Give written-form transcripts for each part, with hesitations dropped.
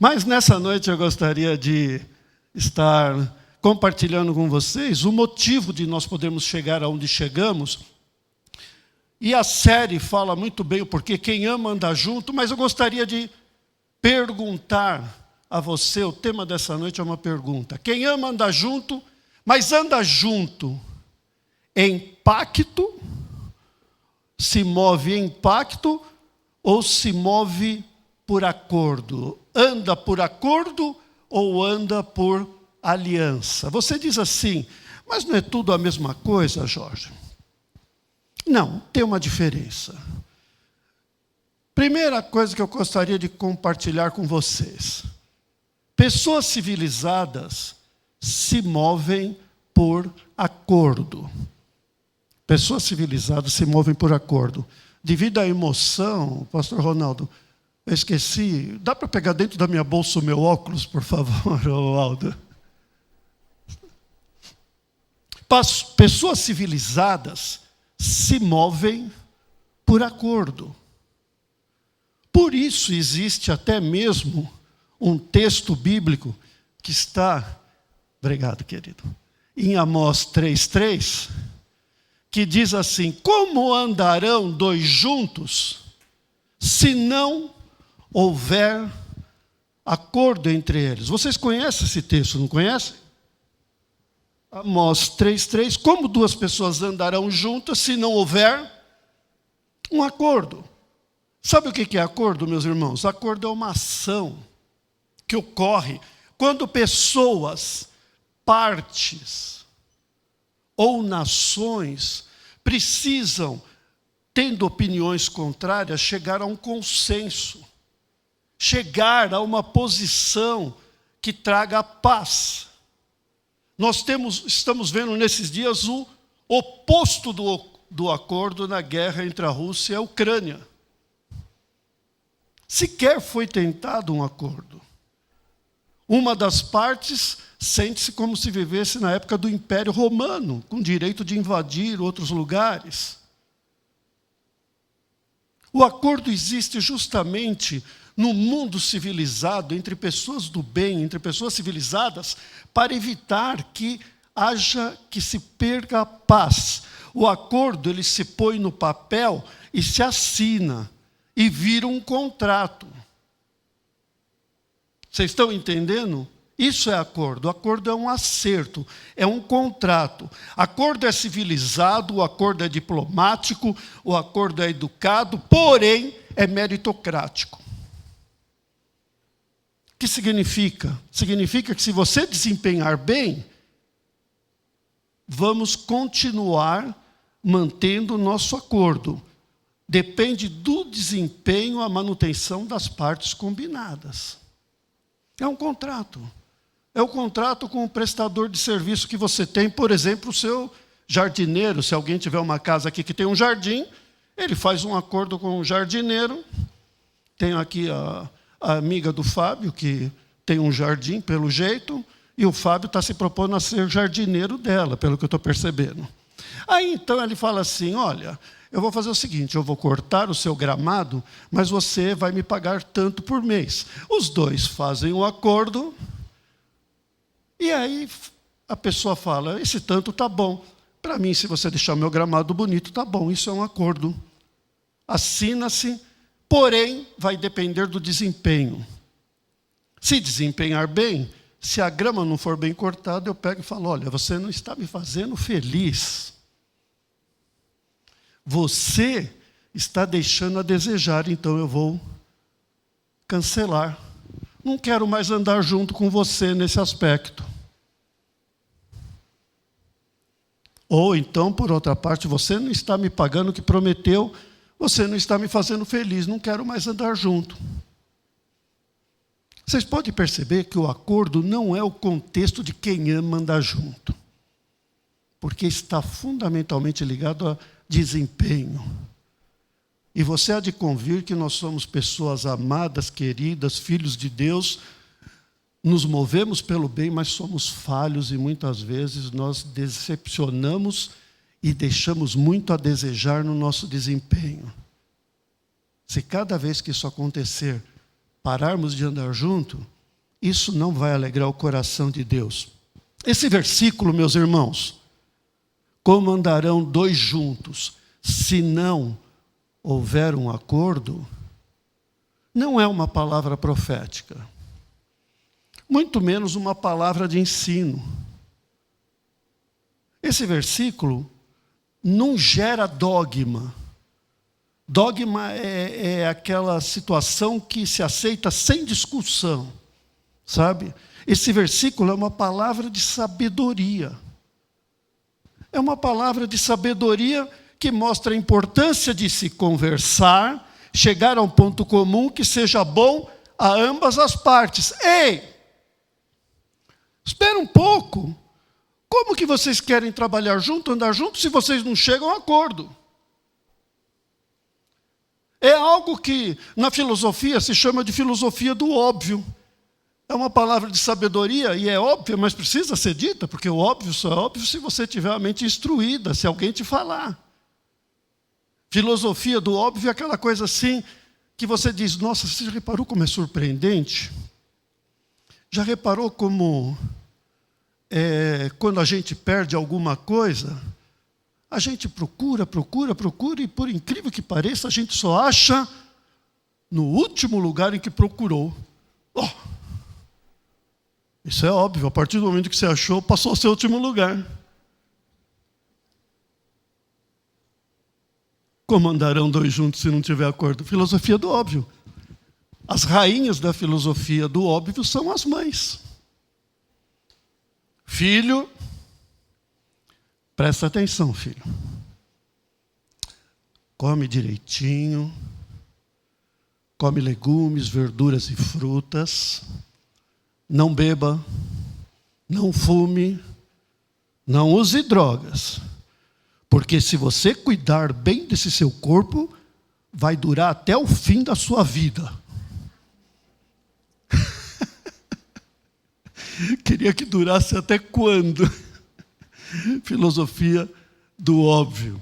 Mas nessa noite eu gostaria de estar compartilhando com vocês o motivo de nós podermos chegar aonde chegamos. E a série fala muito bem o porquê, quem ama anda junto, mas eu gostaria de perguntar a você, o tema dessa noite é uma pergunta. Quem ama anda junto, mas anda junto em pacto, se move em pacto ou se move por acordo? Anda por acordo ou anda por aliança? Você diz assim, mas não é tudo a mesma coisa, Jorge? Não, tem uma diferença. Primeira coisa que eu gostaria de compartilhar com vocês. Pessoas civilizadas se movem por acordo. Pessoas civilizadas se movem por acordo. Devido à emoção, pastor Ronaldo, eu esqueci. Dá para pegar dentro da minha bolsa o meu óculos, por favor, Aldo? Pessoas civilizadas se movem por acordo. Por isso existe até mesmo um texto bíblico que está, obrigado, querido, em Amós 3:3, que diz assim: como andarão dois juntos se não houver acordo entre eles? Vocês conhecem esse texto, não conhecem? Amós 3:3, como duas pessoas andarão juntas se não houver um acordo? Sabe o que é acordo, meus irmãos? Acordo é uma ação que ocorre quando pessoas, partes ou nações precisam, tendo opiniões contrárias, chegar a um consenso, chegar a uma posição que traga a paz. Nós estamos vendo nesses dias o oposto do acordo na guerra entre a Rússia e a Ucrânia. Sequer foi tentado um acordo. Uma das partes sente-se como se vivesse na época do Império Romano, com direito de invadir outros lugares. O acordo existe justamente no mundo civilizado, entre pessoas do bem, entre pessoas civilizadas, para evitar que se perca a paz. O acordo, ele se põe no papel e se assina, e vira um contrato. Vocês estão entendendo? Isso é acordo. O acordo é um acerto, é um contrato. Acordo é civilizado, o acordo é diplomático, o acordo é educado, porém é meritocrático. O que significa? Significa que se você desempenhar bem, vamos continuar mantendo o nosso acordo. Depende do desempenho, a manutenção das partes combinadas. É um contrato. É o contrato com o prestador de serviço que você tem, por exemplo, o seu jardineiro. Se alguém tiver uma casa aqui que tem um jardim, ele faz um acordo com o jardineiro. Tenho aqui a amiga do Fábio, que tem um jardim, pelo jeito, e o Fábio está se propondo a ser jardineiro dela, pelo que eu estou percebendo. Aí, então, ele fala assim, olha, eu vou fazer o seguinte, eu vou cortar o seu gramado, mas você vai me pagar tanto por mês. Os dois fazem um acordo, e aí a pessoa fala, esse tanto está bom. Para mim, se você deixar o meu gramado bonito, está bom, isso é um acordo. Assina-se, porém, vai depender do desempenho. Se desempenhar bem, se a grama não for bem cortada, eu pego e falo, olha, você não está me fazendo feliz. Você está deixando a desejar, então eu vou cancelar. Não quero mais andar junto com você nesse aspecto. Ou então, por outra parte, você não está me pagando o que prometeu, você não está me fazendo feliz, não quero mais andar junto. Vocês podem perceber que o acordo não é o contexto de quem ama andar junto, porque está fundamentalmente ligado a desempenho. E você há de convir que nós somos pessoas amadas, queridas, filhos de Deus, nos movemos pelo bem, mas somos falhos e muitas vezes nós decepcionamos e deixamos muito a desejar no nosso desempenho. Se cada vez que isso acontecer, pararmos de andar junto, isso não vai alegrar o coração de Deus. Esse versículo, meus irmãos, como andarão dois juntos, se não houver um acordo, não é uma palavra profética, muito menos uma palavra de ensino. Esse versículo não gera dogma. Dogma é aquela situação que se aceita sem discussão, sabe? Esse versículo é uma palavra de sabedoria. É uma palavra de sabedoria que mostra a importância de se conversar, chegar a um ponto comum que seja bom a ambas as partes. Ei! Espera um pouco. Como que vocês querem trabalhar junto, andar junto, se vocês não chegam a acordo? É algo que na filosofia se chama de filosofia do óbvio. É uma palavra de sabedoria e é óbvia, mas precisa ser dita, porque o óbvio só é óbvio se você tiver a mente instruída, se alguém te falar. Filosofia do óbvio é aquela coisa assim, que você diz, nossa, você já reparou como é surpreendente? Já reparou como, quando a gente perde alguma coisa, a gente procura, e por incrível que pareça, a gente só acha no último lugar em que procurou. Oh, isso é óbvio, a partir do momento que você achou, passou a ser o último lugar. Como andarão dois juntos se não tiver acordo? Filosofia do óbvio. As rainhas da filosofia do óbvio são as mães. Filho, presta atenção, filho. Come direitinho, come legumes, verduras e frutas, não beba, não fume, não use drogas. Porque se você cuidar bem desse seu corpo, vai durar até o fim da sua vida. Queria que durasse até quando? Filosofia do óbvio.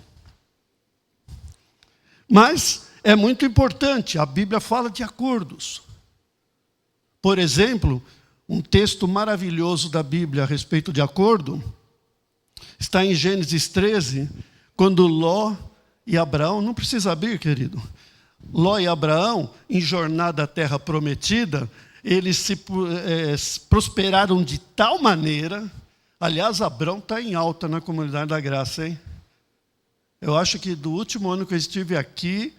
Mas é muito importante, a Bíblia fala de acordos. Por exemplo, um texto maravilhoso da Bíblia a respeito de acordo está em Gênesis 13, quando Ló e Abraão, não precisa abrir, querido. Ló e Abraão, em jornada à terra prometida, eles se prosperaram de tal maneira. Aliás, Abraão está em alta na comunidade da graça, hein? Eu acho que do último ano que eu estive aqui,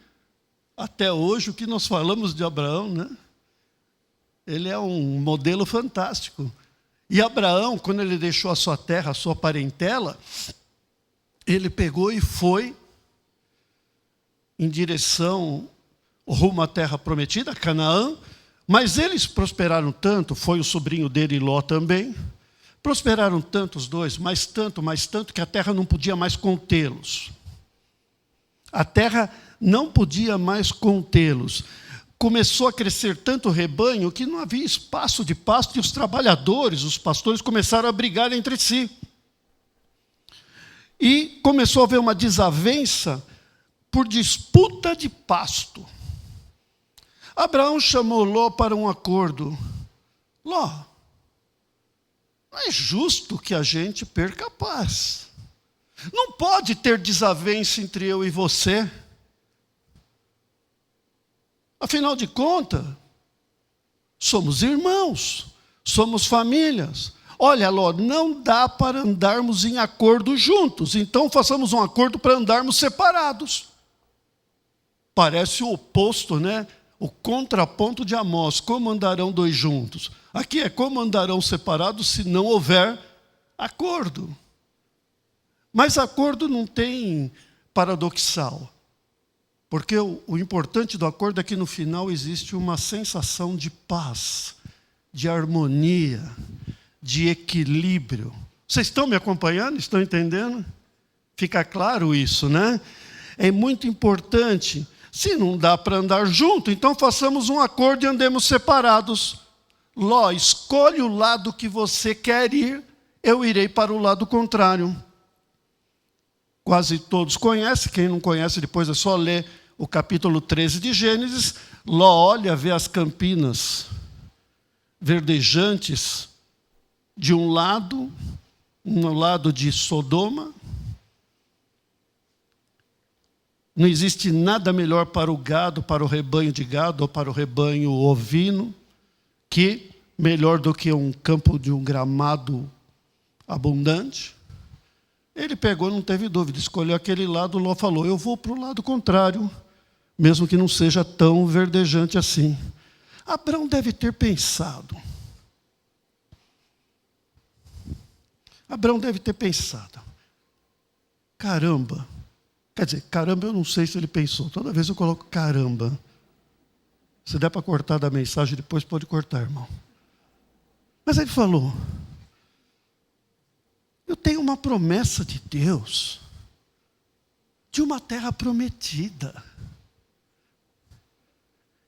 até hoje, o que nós falamos de Abraão, né? Ele é um modelo fantástico. E Abraão, quando ele deixou a sua terra, a sua parentela, ele pegou e foi em direção, rumo à terra prometida, Canaã, mas eles prosperaram tanto, foi o sobrinho dele, Ló, também, prosperaram tanto os dois, mais tanto, que a terra não podia mais contê-los. A terra não podia mais contê-los. Começou a crescer tanto o rebanho que não havia espaço de pasto e os trabalhadores, os pastores, começaram a brigar entre si. E começou a haver uma desavença por disputa de pasto. Abraão chamou Ló para um acordo. Ló, não é justo que a gente perca a paz. Não pode ter desavença entre eu e você. Afinal de contas, somos irmãos, somos famílias. Olha, Ló, não dá para andarmos em acordo juntos, então façamos um acordo para andarmos separados. Parece o oposto, né? O contraponto de Amós, como andarão dois juntos? Aqui é como andarão separados se não houver acordo. Mas acordo não tem paradoxal. Porque o importante do acordo é que no final existe uma sensação de paz, de harmonia, de equilíbrio. Vocês estão me acompanhando? Estão entendendo? Fica claro isso, né? É muito importante. Se não dá para andar junto, então façamos um acordo e andemos separados. Ló, escolhe o lado que você quer ir, eu irei para o lado contrário. Quase todos conhecem, quem não conhece depois é só ler o capítulo 13 de Gênesis, Ló olha, vê as campinas verdejantes de um lado de Sodoma. Não existe nada melhor para o gado, para o rebanho de gado ou para o rebanho ovino, que melhor do que um campo de um gramado abundante. Ele pegou, não teve dúvida, escolheu aquele lado. Ló falou: eu vou para o lado contrário, mesmo que não seja tão verdejante assim. Abrão deve ter pensado. Caramba. Quer dizer, caramba, eu não sei se ele pensou. Toda vez eu coloco caramba. Se der para cortar da mensagem, depois pode cortar, irmão. Mas ele falou: eu tenho uma promessa de Deus, de uma terra prometida.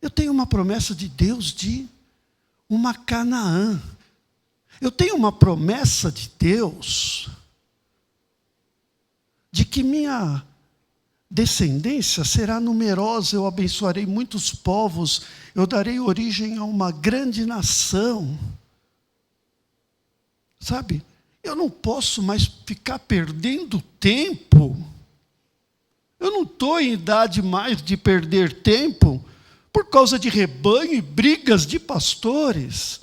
Eu tenho uma promessa de Deus de uma Canaã. Eu tenho uma promessa de Deus de que minha descendência será numerosa, eu abençoarei muitos povos, eu darei origem a uma grande nação. Sabe, eu não posso mais ficar perdendo tempo. Eu não estou em idade mais de perder tempo por causa de rebanho e brigas de pastores.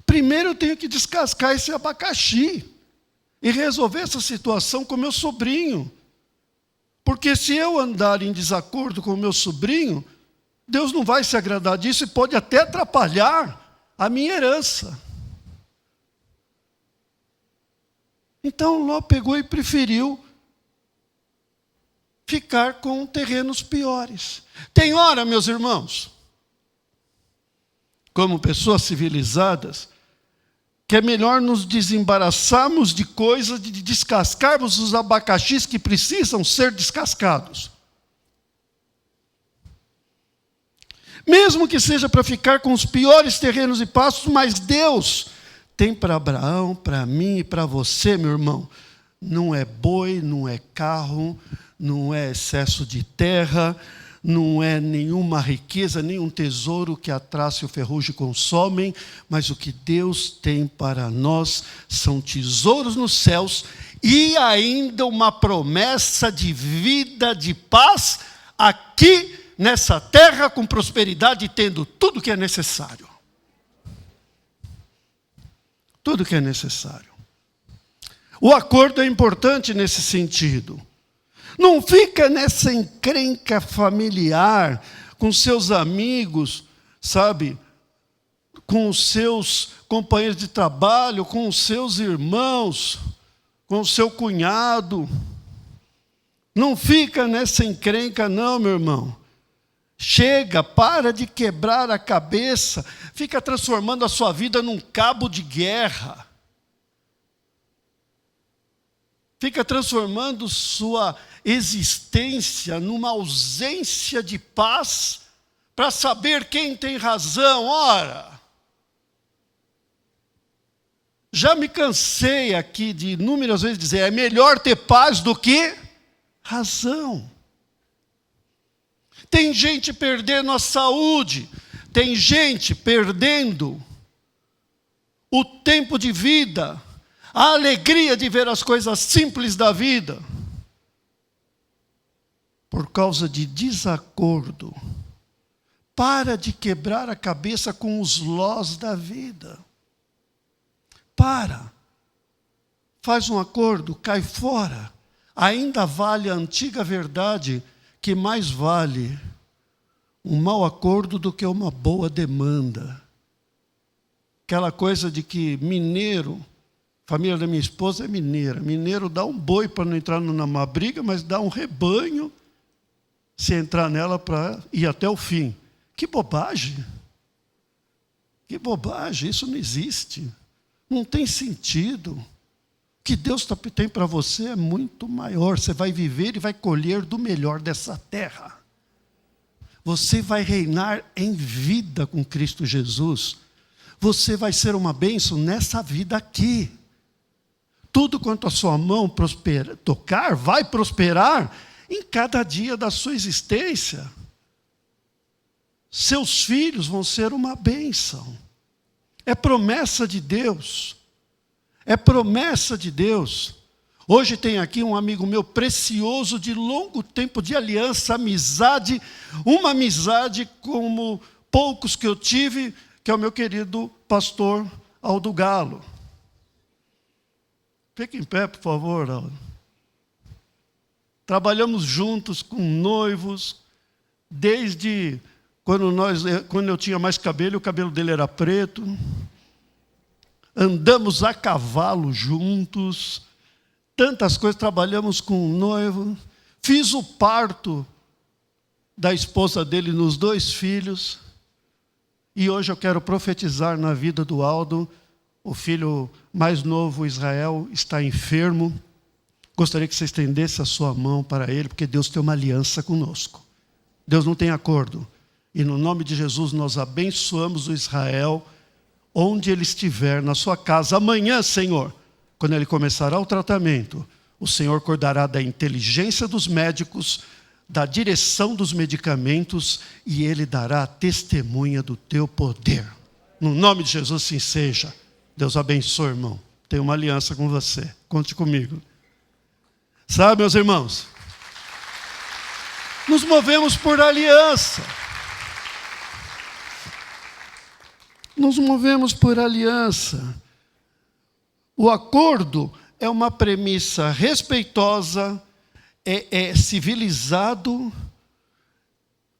Primeiro eu tenho que descascar esse abacaxi e resolver essa situação com meu sobrinho. Porque se eu andar em desacordo com o meu sobrinho, Deus não vai se agradar disso e pode até atrapalhar a minha herança. Então Ló pegou e preferiu ficar com terrenos piores. Tem hora, meus irmãos, como pessoas civilizadas, que é melhor nos desembaraçarmos de coisas, de descascarmos os abacaxis que precisam ser descascados. Mesmo que seja para ficar com os piores terrenos e pastos, mas Deus tem para Abraão, para mim e para você, meu irmão. Não é boi, não é carro, não é excesso de terra, não é nenhuma riqueza, nenhum tesouro que a traça e o ferrugem consomem, mas o que Deus tem para nós são tesouros nos céus e ainda uma promessa de vida, de paz, aqui nessa terra, com prosperidade, tendo tudo que é necessário. Tudo que é necessário. O acordo é importante nesse sentido. Não fica nessa encrenca familiar com seus amigos, sabe? Com os seus companheiros de trabalho, com os seus irmãos, com o seu cunhado. Não fica nessa encrenca não, meu irmão. Chega, para de quebrar a cabeça, fica transformando a sua vida num cabo de guerra. Fica transformando sua existência numa ausência de paz para saber quem tem razão. Ora, já me cansei aqui de inúmeras vezes dizer, é melhor ter paz do que razão. Tem gente perdendo a saúde, tem gente perdendo o tempo de vida, a alegria de ver as coisas simples da vida, por causa de desacordo. Para de quebrar a cabeça com os lós da vida. Faz um acordo, cai fora. Ainda vale a antiga verdade que mais vale um mau acordo do que uma boa demanda. Aquela coisa de que mineiro, a família da minha esposa é mineira. Mineiro dá um boi para não entrar numa briga, mas dá um rebanho se entrar nela para ir até o fim. Que bobagem! Que bobagem, isso não existe. Não tem sentido. O que Deus tem para você é muito maior. Você vai viver e vai colher do melhor dessa terra. Você vai reinar em vida com Cristo Jesus. Você vai ser uma bênção nessa vida aqui. Tudo quanto a sua mão tocar vai prosperar em cada dia da sua existência. Seus filhos vão ser uma bênção. É promessa de Deus. É promessa de Deus. Hoje tem aqui um amigo meu precioso, de longo tempo de aliança, amizade, uma amizade como poucos que eu tive, que é o meu querido pastor Aldo Galo. Fique em pé, por favor, Aldo. Trabalhamos juntos com noivos, desde quando eu tinha mais cabelo, o cabelo dele era preto. Andamos a cavalo juntos, tantas coisas, trabalhamos com um noivo. Fiz o parto da esposa dele nos 2 filhos. E hoje eu quero profetizar na vida do Aldo. O filho mais novo, Israel, está enfermo. Gostaria que você estendesse a sua mão para ele, porque Deus tem uma aliança conosco. Deus não tem acordo. E no nome de Jesus nós abençoamos o Israel, onde ele estiver, na sua casa. Amanhã, Senhor, quando ele começará o tratamento, o Senhor cuidará da inteligência dos médicos, da direção dos medicamentos, e ele dará a testemunha do teu poder. No nome de Jesus, assim seja. Deus abençoe, irmão. Tenho uma aliança com você. Conte comigo. Sabe, meus irmãos, nos movemos por aliança. Nos movemos por aliança. O acordo é uma premissa respeitosa, é civilizado,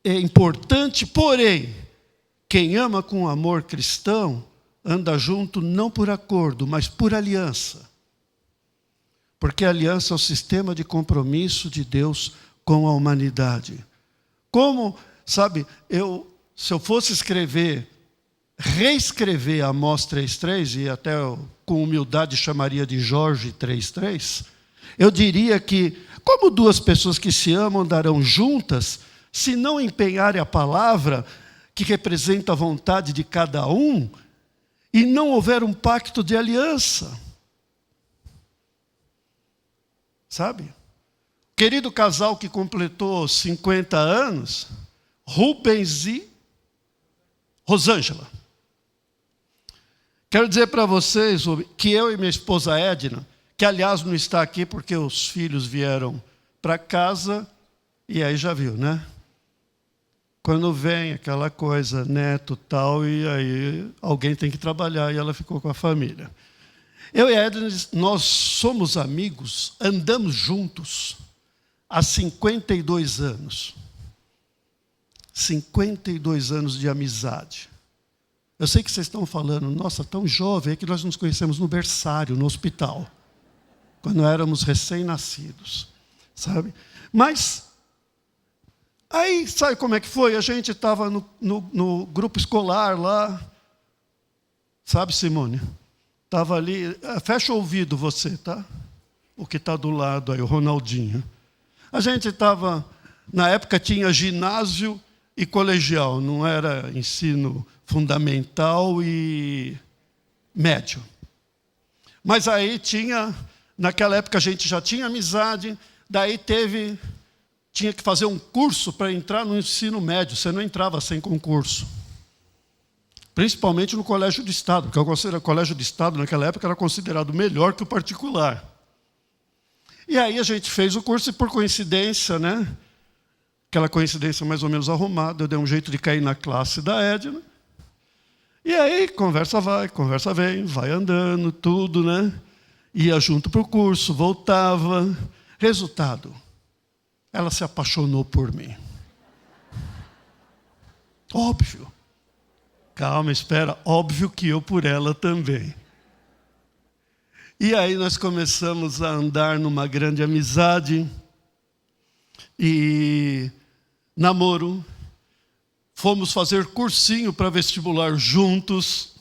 é importante, porém, quem ama com amor cristão, anda junto não por acordo, mas por aliança. Porque a aliança é o sistema de compromisso de Deus com a humanidade. Como, sabe, se eu fosse reescrever Amós 3:3, e até com humildade chamaria de Jorge 3:3, eu diria que, como 2 pessoas que se amam andarão juntas, se não empenharem a palavra, que representa a vontade de cada um, e não houver um pacto de aliança. Sabe? Querido casal que completou 50 anos, Rubens e Rosângela. Quero dizer para vocês que eu e minha esposa Edna, que aliás não está aqui porque os filhos vieram para casa, e aí já viu, né? Quando vem aquela coisa, neto, tal, e aí alguém tem que trabalhar, e ela ficou com a família. Eu e a Edna, nós somos amigos, andamos juntos há 52 anos. 52 anos de amizade. Eu sei que vocês estão falando, nossa, tão jovem, é que nós nos conhecemos no berçário, no hospital, quando éramos recém-nascidos, sabe? Mas, aí, sabe como é que foi? A gente estava no grupo escolar lá, sabe, Simone? Estava ali, fecha o ouvido você, tá? O que está do lado aí, o Ronaldinho. A gente estava, na época tinha ginásio e colegial, não era ensino fundamental e médio. Mas aí naquela época a gente já tinha amizade, daí tinha que fazer um curso para entrar no ensino médio, você não entrava sem concurso. Principalmente no colégio de Estado, porque o colégio de Estado naquela época era considerado melhor que o particular. E aí a gente fez o curso e, por coincidência, né? Aquela coincidência mais ou menos arrumada, eu dei um jeito de cair na classe da Edna. E aí, conversa vai, conversa vem, vai andando, tudo, né? Ia junto para o curso, voltava. Resultado, ela se apaixonou por mim. Óbvio. Calma, espera. Óbvio que eu por ela também. E aí nós começamos a andar numa grande amizade. E namoro. Fomos fazer cursinho para vestibular juntos.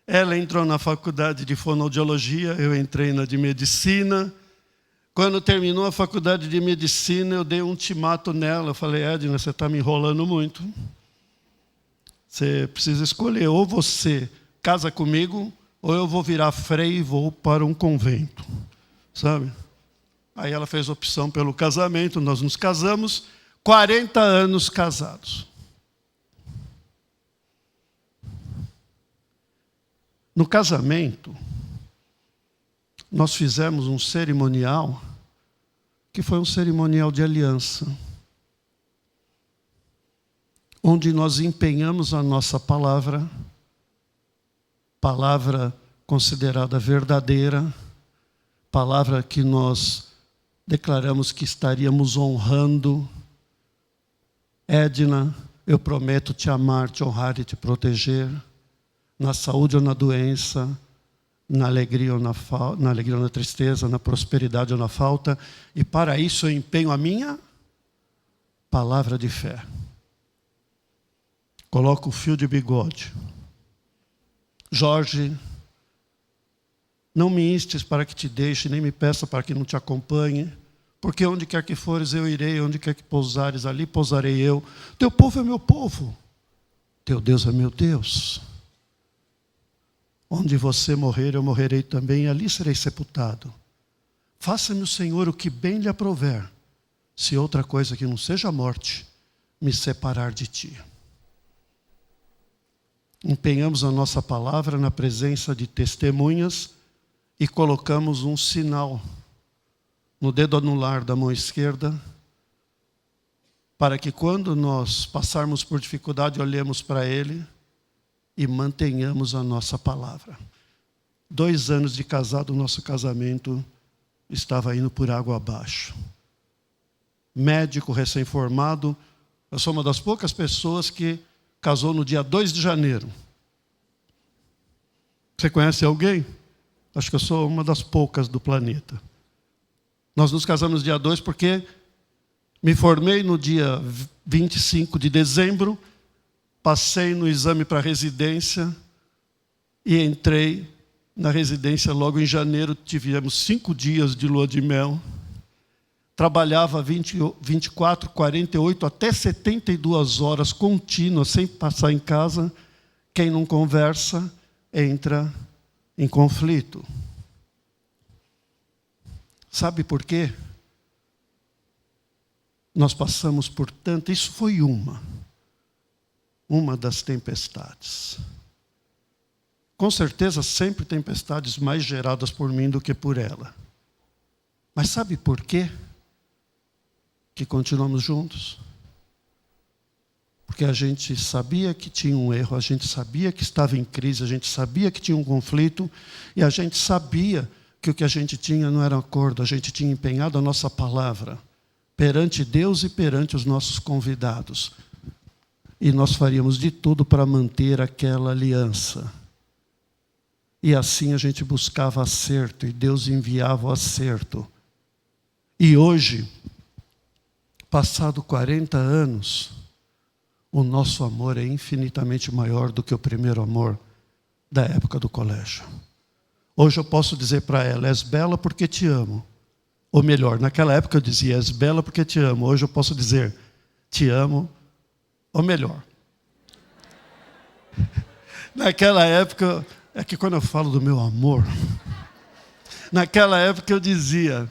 Ela entrou na faculdade de fonoaudiologia, eu entrei na de medicina. Quando terminou a faculdade de medicina, eu dei um ultimato nela. Eu falei, Edna, você está me enrolando muito. Você precisa escolher, ou você casa comigo, ou eu vou virar freio e vou para um convento. Sabe? Aí ela fez opção pelo casamento, nós nos casamos, 40 anos casados. No casamento, nós fizemos um cerimonial, que foi um cerimonial de aliança, onde nós empenhamos a nossa palavra considerada verdadeira, palavra que nós declaramos que estaríamos honrando. Edna, eu prometo te amar, te honrar e te proteger, na saúde ou na doença, na alegria ou na tristeza, na prosperidade ou na falta, e para isso eu empenho a minha palavra de fé. Coloco o fio de bigode. Jorge, não me instes para que te deixe, nem me peça para que não te acompanhe, porque onde quer que fores eu irei, onde quer que pousares, ali pousarei eu. Teu povo é meu povo, teu Deus é meu Deus. Onde você morrer, eu morrerei também, e ali serei sepultado. Faça-me o Senhor o que bem lhe aprouver, se outra coisa que não seja a morte me separar de ti. Empenhamos a nossa palavra na presença de testemunhas e colocamos um sinal no dedo anular da mão esquerda, para que quando nós passarmos por dificuldade, olhemos para ele e mantenhamos a nossa palavra. 2 anos de casado, o nosso casamento estava indo por água abaixo. Médico recém-formado, eu sou uma das poucas pessoas que casou no dia 2 de janeiro. Você conhece alguém? Acho que eu sou uma das poucas do planeta. Nós nos casamos no dia 2 porque me formei no dia 25 de dezembro, passei no exame para residência e entrei na residência logo em janeiro. Tivemos 5 dias de lua de mel. Trabalhava 24, 48, até 72 horas contínuas, sem passar em casa. Quem não conversa, entra em conflito. Sabe por quê? Nós passamos por tanto, isso foi uma das tempestades. Com certeza sempre tempestades mais geradas por mim do que por ela. Mas sabe por quê que continuamos juntos? Porque a gente sabia que tinha um erro, a gente sabia que estava em crise, a gente sabia que tinha um conflito, e a gente sabia que o que a gente tinha não era acordo, a gente tinha empenhado a nossa palavra perante Deus e perante os nossos convidados. E nós faríamos de tudo para manter aquela aliança. E assim a gente buscava acerto, e Deus enviava o acerto. E hoje, passado 40 anos, o nosso amor é infinitamente maior do que o primeiro amor da época do colégio. Hoje eu posso dizer para ela: és bela porque te amo. Ou melhor, naquela época eu dizia: és bela porque te amo. Hoje eu posso dizer: te amo. Ou melhor, naquela época, é que quando eu falo do meu amor, naquela época eu dizia: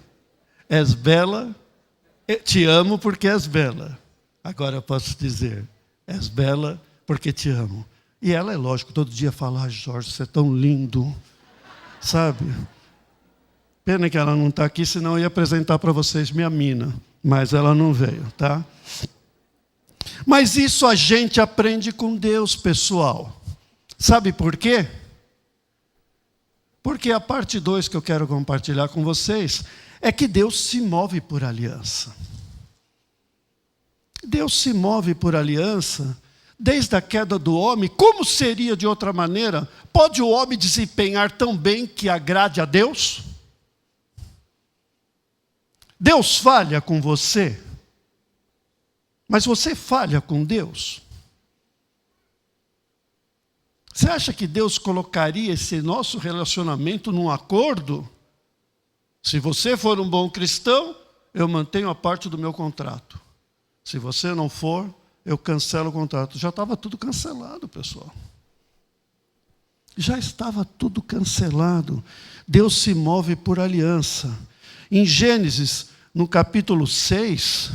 és bela, te amo porque és bela. Agora eu posso dizer: és bela porque te amo. E ela, é lógico, todo dia fala: ah, Jorge, você é tão lindo, sabe? Pena que ela não está aqui, senão eu ia apresentar para vocês minha mina. Mas ela não veio, tá? Mas isso a gente aprende com Deus, pessoal. Sabe por quê? Porque a parte 2 que eu quero compartilhar com vocês é que Deus se move por aliança. Deus se move por aliança desde a queda do homem. Como seria de outra maneira? Pode o homem desempenhar tão bem que agrade a Deus? Deus falha com você, mas você falha com Deus? Você acha que Deus colocaria esse nosso relacionamento num acordo? Se você for um bom cristão, eu mantenho a parte do meu contrato. Se você não for, eu cancelo o contrato. Já estava tudo cancelado, pessoal. Já estava tudo cancelado. Deus se move por aliança. Em Gênesis, no capítulo 6,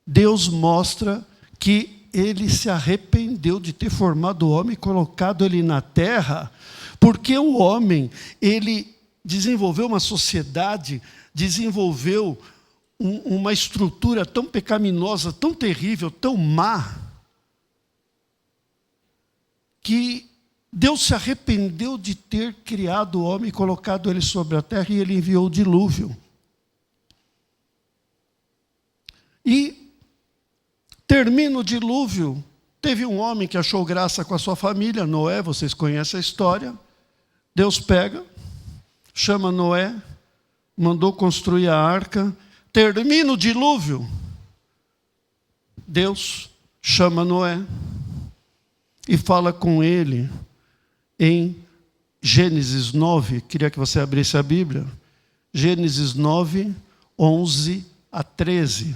Deus mostra que ele se arrependeu de ter formado o homem e colocado ele na terra, porque o homem, ele desenvolveu uma sociedade, desenvolveu uma estrutura tão pecaminosa, tão terrível, tão má, que Deus se arrependeu de ter criado o homem e colocado ele sobre a terra, e ele enviou o dilúvio. E termina o dilúvio, teve um homem que achou graça com a sua família, Noé, vocês conhecem a história. Deus pega, chama Noé, mandou construir a arca. Termina o dilúvio, Deus chama Noé e fala com ele em Gênesis 9, queria que você abrisse a Bíblia, Gênesis 9, 11 a 13.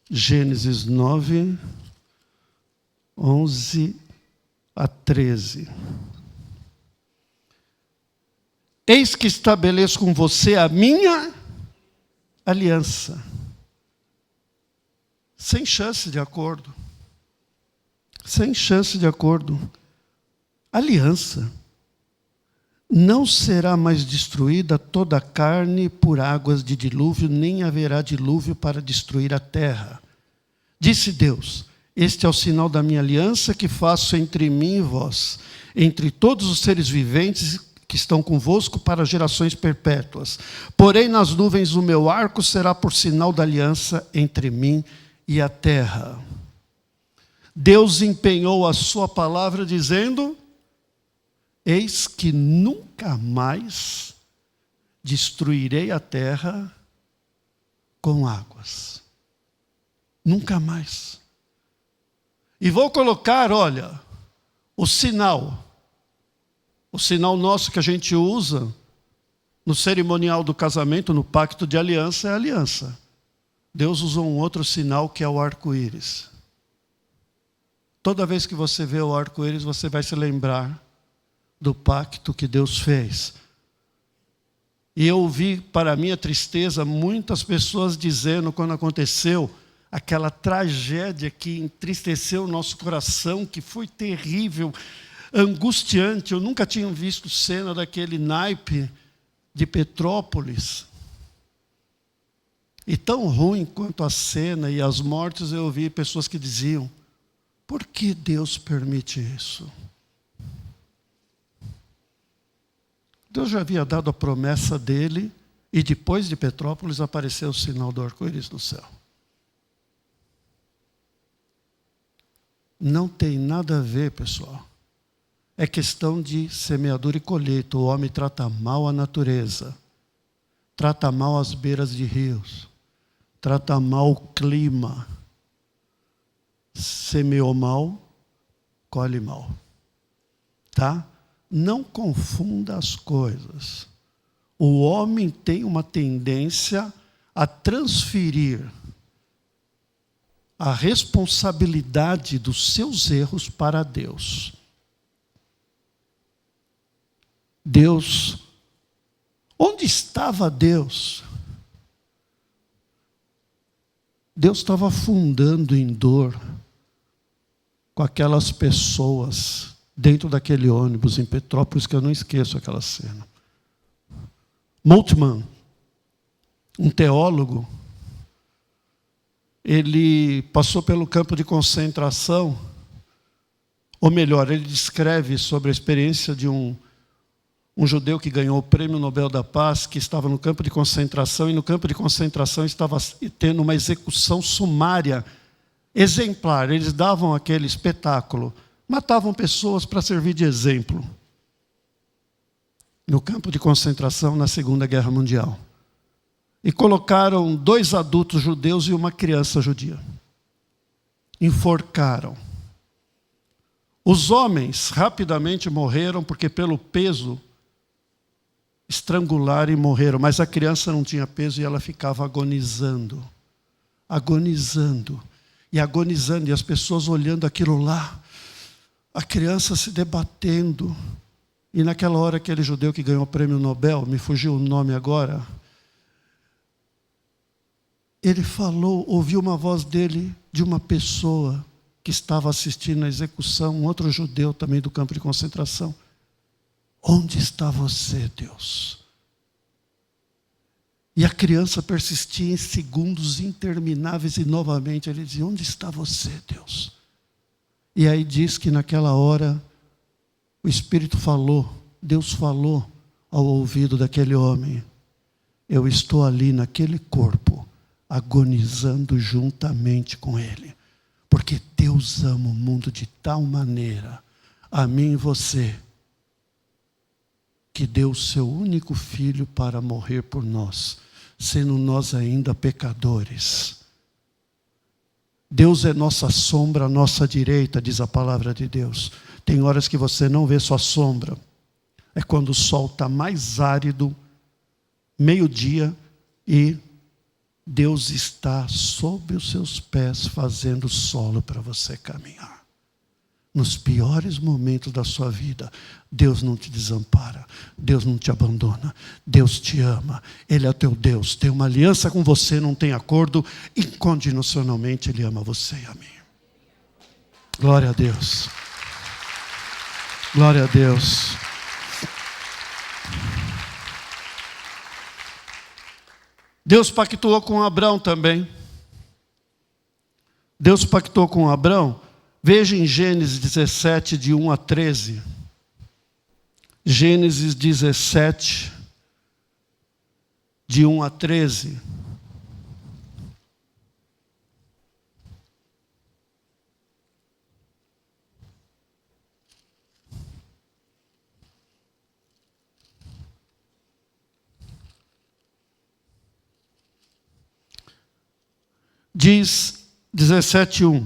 Gênesis 9, 11 a 13. Eis que estabeleço com você a minha aliança. Sem chance de acordo. Sem chance de acordo. Aliança. Não será mais destruída toda a carne por águas de dilúvio, nem haverá dilúvio para destruir a terra. Disse Deus: este é o sinal da minha aliança que faço entre mim e vós, entre todos os seres viventes que estão convosco para gerações perpétuas. Porém, nas nuvens o meu arco será por sinal da aliança entre mim e a terra. Deus empenhou a sua palavra dizendo: eis que nunca mais destruirei a terra com águas. Nunca mais. E vou colocar, olha, o sinal nosso que a gente usa no cerimonial do casamento, no pacto de aliança, é a aliança. Deus usou um outro sinal que é o arco-íris. Toda vez que você vê o arco-íris, você vai se lembrar do pacto que Deus fez. E eu ouvi, para minha tristeza, muitas pessoas dizendo, quando aconteceu aquela tragédia que entristeceu o nosso coração, que foi terrível, angustiante. Eu nunca tinha visto cena daquele naipe de Petrópolis. E tão ruim quanto a cena e as mortes, eu ouvi pessoas que diziam: por que Deus permite isso? Deus já havia dado a promessa dele, e depois de Petrópolis apareceu o sinal do arco-íris no céu. Não tem nada a ver, pessoal. É questão de semeadura e colheita. O homem trata mal a natureza, trata mal as beiras de rios, trata mal o clima. Semeou mal, colhe mal. Tá? Não confunda as coisas. O homem tem uma tendência a transferir a responsabilidade dos seus erros para Deus. Deus, onde estava Deus? Deus estava afundando em dor com aquelas pessoas dentro daquele ônibus em Petrópolis, que eu não esqueço aquela cena. Moltmann, um teólogo, ele passou pelo campo de concentração, ou melhor, ele descreve sobre a experiência de um judeu que ganhou o Prêmio Nobel da Paz, que estava no campo de concentração, e no campo de concentração estava tendo uma execução sumária, exemplar. Eles davam aquele espetáculo, matavam pessoas para servir de exemplo. No campo de concentração, na Segunda Guerra Mundial. E colocaram 2 adultos judeus e uma criança judia. Enforcaram. Os homens rapidamente morreram, porque pelo peso estrangularam e morreram. Mas a criança não tinha peso e ela ficava agonizando. Agonizando. E agonizando. E as pessoas olhando aquilo lá. A criança se debatendo. E naquela hora, aquele judeu que ganhou o prêmio Nobel, me fugiu o nome agora, ele falou, ouviu uma voz dele, de uma pessoa que estava assistindo à execução, um outro judeu também do campo de concentração. Onde está você, Deus? E a criança persistia em segundos intermináveis e novamente ele dizia, onde está você, Deus? E aí diz que naquela hora o Espírito falou, Deus falou ao ouvido daquele homem, eu estou ali naquele corpo, agonizando juntamente com ele, porque Deus ama o mundo de tal maneira, a mim e você, que deu o seu único filho para morrer por nós, sendo nós ainda pecadores. Deus é nossa sombra, nossa direita, diz a palavra de Deus. Tem horas que você não vê sua sombra. É quando o sol está mais árido, meio-dia, e Deus está sob os seus pés, fazendo solo para você caminhar. Nos piores momentos da sua vida, Deus não te desampara, Deus não te abandona, Deus te ama, Ele é teu Deus, tem uma aliança com você, não tem acordo, incondicionalmente Ele ama você e a mim. Glória a Deus. Glória a Deus. Deus pactuou com Abrão também. Deus pactuou com Abrão. Veja em Gênesis 17, de 1 a 13. Gênesis 17, de 1 a 13. Diz 17:1.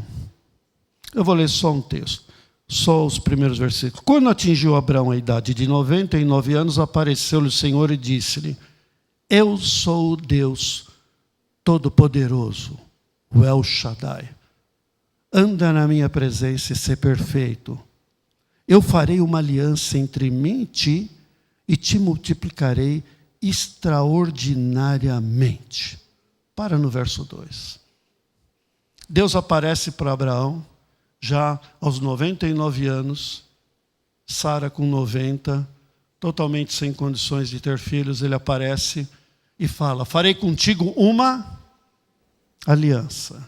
Eu vou ler só um texto, só os primeiros versículos. Quando atingiu Abrão a idade de 99 anos, apareceu-lhe o Senhor e disse-lhe: eu sou o Deus Todo-Poderoso, o El Shaddai. Anda na minha presença e ser perfeito. Eu farei uma aliança entre mim e te multiplicarei extraordinariamente. Para no verso 2. Deus aparece para Abraão, já aos 99 anos, Sara com 90, totalmente sem condições de ter filhos, ele aparece e fala: farei contigo uma aliança.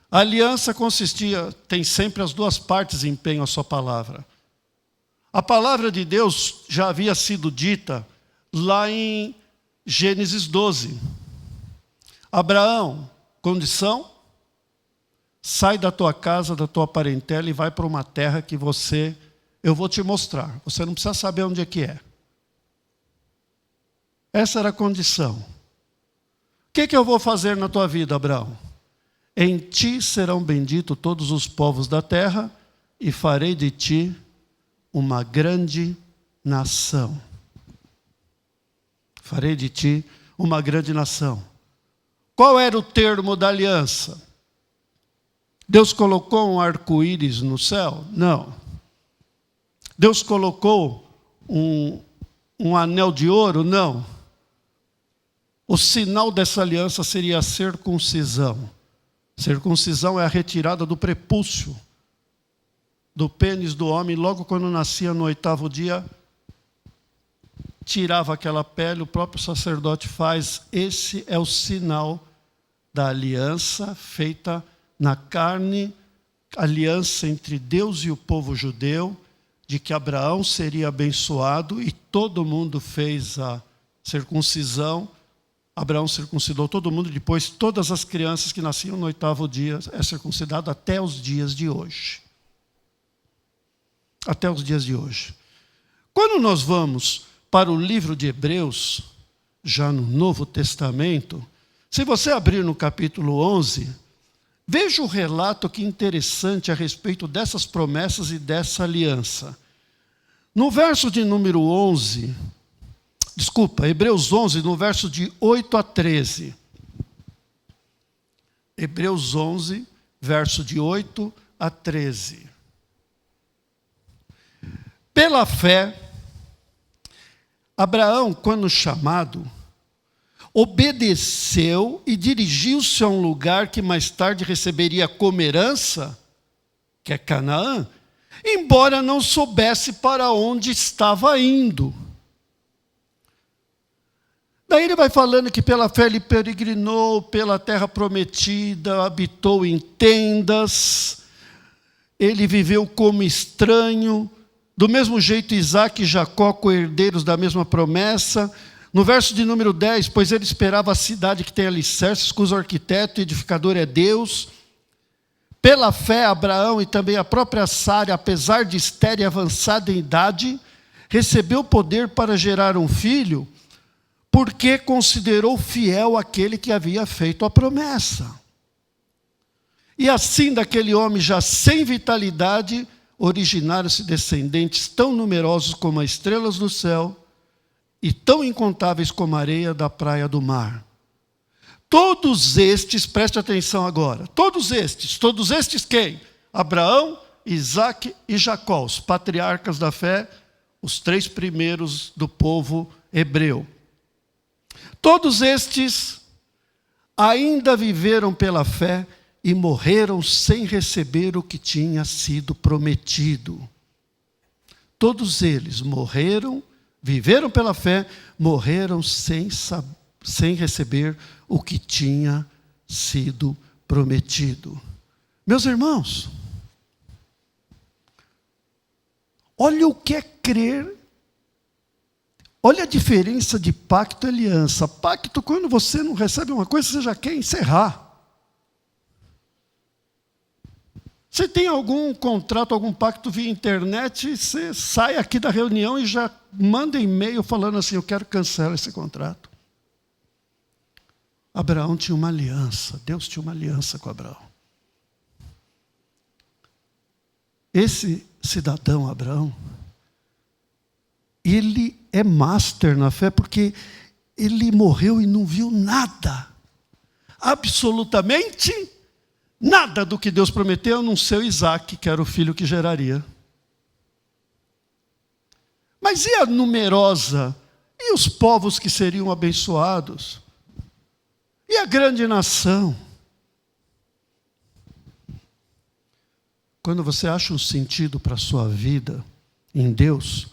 A aliança consistia, tem sempre as duas partes em empenho a sua palavra. A palavra de Deus já havia sido dita lá em Gênesis 12. Abraão, condição: sai da tua casa, da tua parentela e vai para uma terra que eu vou te mostrar. Você não precisa saber onde é que é. Essa era a condição. O que eu vou fazer na tua vida, Abraão? Em ti serão benditos todos os povos da terra e farei de ti uma grande nação. Farei de ti uma grande nação. Qual era o termo da aliança? Deus colocou um arco-íris no céu? Não. Deus colocou um anel de ouro? Não. O sinal dessa aliança seria a circuncisão. Circuncisão é a retirada do prepúcio do pênis do homem. Logo quando nascia no 8º dia, tirava aquela pele, o próprio sacerdote faz. Esse é o sinal da aliança feita na carne, aliança entre Deus e o povo judeu, de que Abraão seria abençoado, e todo mundo fez a circuncisão. Abraão circuncidou todo mundo, depois todas as crianças que nasciam no 8º dia é circuncidado até os dias de hoje. Até os dias de hoje. Quando nós vamos para o livro de Hebreus, já no Novo Testamento, se você abrir no capítulo 11, veja o relato que interessante a respeito dessas promessas e dessa aliança. No verso de número 11, Hebreus 11, no verso de 8 a 13. Hebreus 11, verso de 8 a 13. Pela fé, Abraão, quando chamado, obedeceu e dirigiu-se a um lugar que mais tarde receberia como herança, que é Canaã, embora não soubesse para onde estava indo. Daí ele vai falando que pela fé ele peregrinou pela terra prometida, habitou em tendas, ele viveu como estranho, do mesmo jeito Isaac e Jacó, co-herdeiros da mesma promessa. No verso de número 10, pois ele esperava a cidade que tem alicerces, cujo arquiteto e edificador é Deus. Pela fé, Abraão e também a própria Sara, apesar de estéril e avançada em idade, recebeu poder para gerar um filho, porque considerou fiel aquele que havia feito a promessa. E assim, daquele homem já sem vitalidade, originaram-se descendentes tão numerosos como as estrelas do céu e tão incontáveis como a areia da praia do mar. Todos estes, preste atenção agora, todos estes quem? Abraão, Isaac e Jacó, os patriarcas da fé, os 3 primeiros do povo hebreu. Todos estes ainda viveram pela fé e morreram sem receber o que tinha sido prometido. Todos eles morreram, viveram pela fé, morreram sem receber o que tinha sido prometido. Meus irmãos, olha o que é crer. Olha a diferença de pacto e aliança. Pacto, quando você não recebe uma coisa, você já quer encerrar. Você tem algum contrato, algum pacto via internet, você sai aqui da reunião e já manda e-mail falando assim, eu quero cancelar esse contrato. Abraão tinha uma aliança, Deus tinha uma aliança com Abraão. Esse cidadão, Abraão, ele é master na fé, porque ele morreu e não viu nada. Absolutamente nada do que Deus prometeu, a não ser Isaac, que era o filho que geraria. Mas e a numerosa? E os povos que seriam abençoados? E a grande nação? Quando você acha um sentido para a sua vida em Deus,